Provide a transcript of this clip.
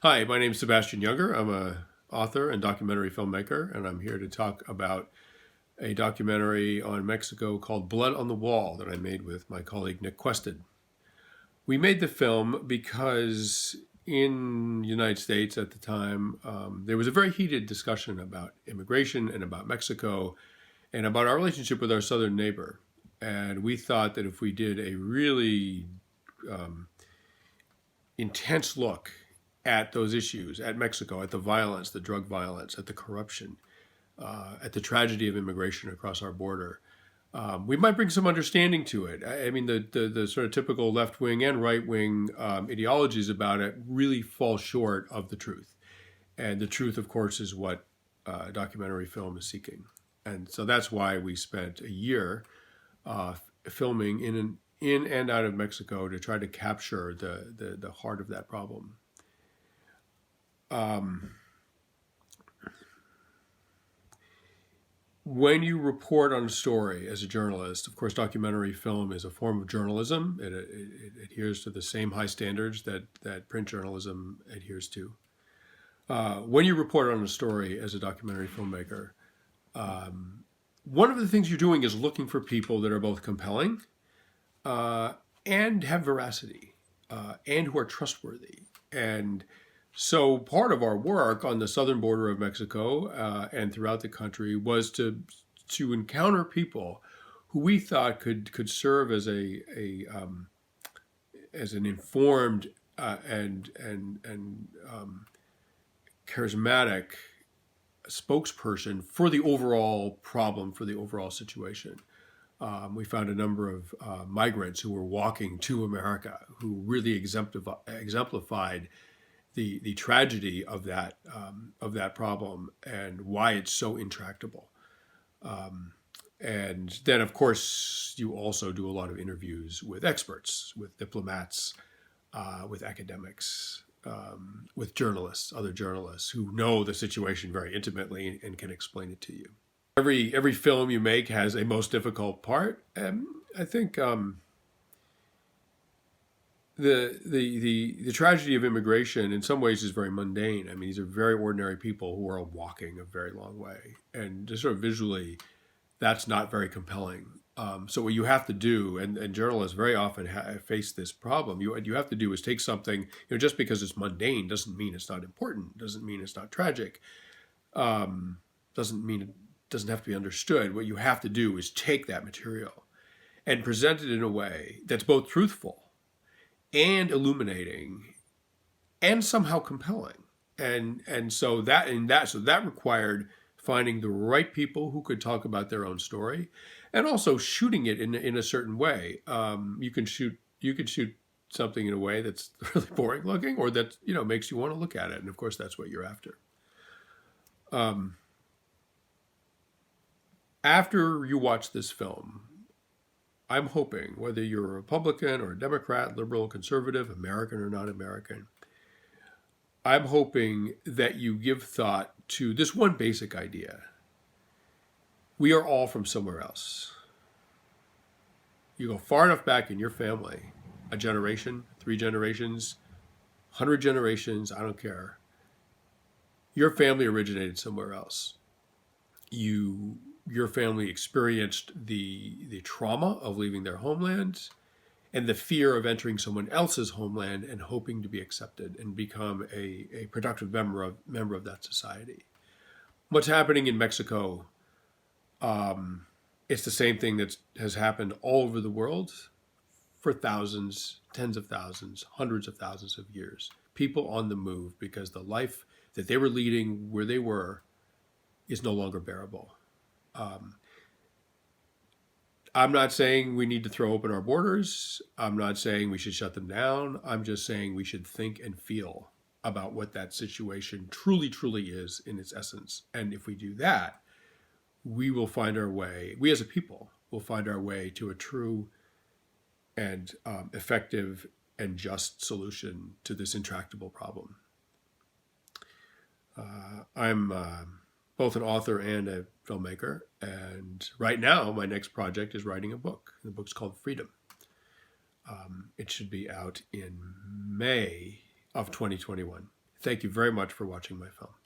Hi, my name is Sebastian Junger. I'm a author and documentary filmmaker, and I'm here to talk about a documentary on Mexico called Blood on the Wall that I made with my colleague Nick Quested. We made the film because in the United States at the time, there was a very heated discussion about immigration and about Mexico and about our relationship with our southern neighbor. And we thought that if we did a really intense look at those issues, at Mexico, at the violence, the drug violence, at the corruption, at the tragedy of immigration across our border, we might bring some understanding to it. I mean, the sort of typical left wing and right wing ideologies about it really fall short of the truth. And the truth, of course, is what documentary film is seeking. And so that's why we spent a year filming in and out of Mexico to try to capture the heart of that problem. When you report on a story as a journalist, of course, documentary film is a form of journalism. It adheres to the same high standards that print journalism adheres to. When you report on a story as a documentary filmmaker, one of the things you're doing is looking for people that are both compelling and have veracity and who are trustworthy. And so part of our work on the southern border of Mexico and throughout the country was to encounter people who we thought could serve as as an informed and charismatic spokesperson for the overall problem, for the overall situation. We found a number of migrants who were walking to America who really exemplified the tragedy of that problem and why it's so intractable. And then, of course, you also do a lot of interviews with experts, with diplomats, with academics, with journalists, other journalists who know the situation very intimately and can explain it to you. Every film you make has a most difficult part, and I think the tragedy of immigration in some ways is very mundane. I mean, these are very ordinary people who are walking a very long way, and just sort of visually, that's not very compelling. So what you have to do, and journalists very often face this problem, what you have to do is take something, just because it's mundane doesn't mean it's not important, doesn't mean it's not tragic, doesn't mean it doesn't have to be understood. What you have to do is take that material and present it in a way that's both truthful and illuminating and somehow compelling. So that required finding the right people who could talk about their own story, and also shooting it in a certain way. You can shoot something in a way that's really boring looking, or that makes you want to look at it. And of course, that's what you're after. After you watch this film, I'm hoping, whether you're a Republican or a Democrat, liberal, conservative, American or not American, I'm hoping that you give thought to this one basic idea. We are all from somewhere else. You go far enough back in your family, a generation, 3 generations, 100 generations, I don't care. Your family originated somewhere else. Your family experienced the trauma of leaving their homeland and the fear of entering someone else's homeland and hoping to be accepted and become a productive member of that society. What's happening in Mexico, it's the same thing that has happened all over the world for thousands, tens of thousands, hundreds of thousands of years. People on the move because the life that they were leading where they were is no longer bearable. I'm not saying we need to throw open our borders. I'm not saying we should shut them down. I'm just saying we should think and feel about what that situation truly, truly is in its essence. And if we do that, we will find our way, we as a people will find our way to a true and effective and just solution to this intractable problem. I'm both an author and a filmmaker, and right now my next project is writing a book. The book's called Freedom. It should be out in May of 2021. Thank you very much for watching my film.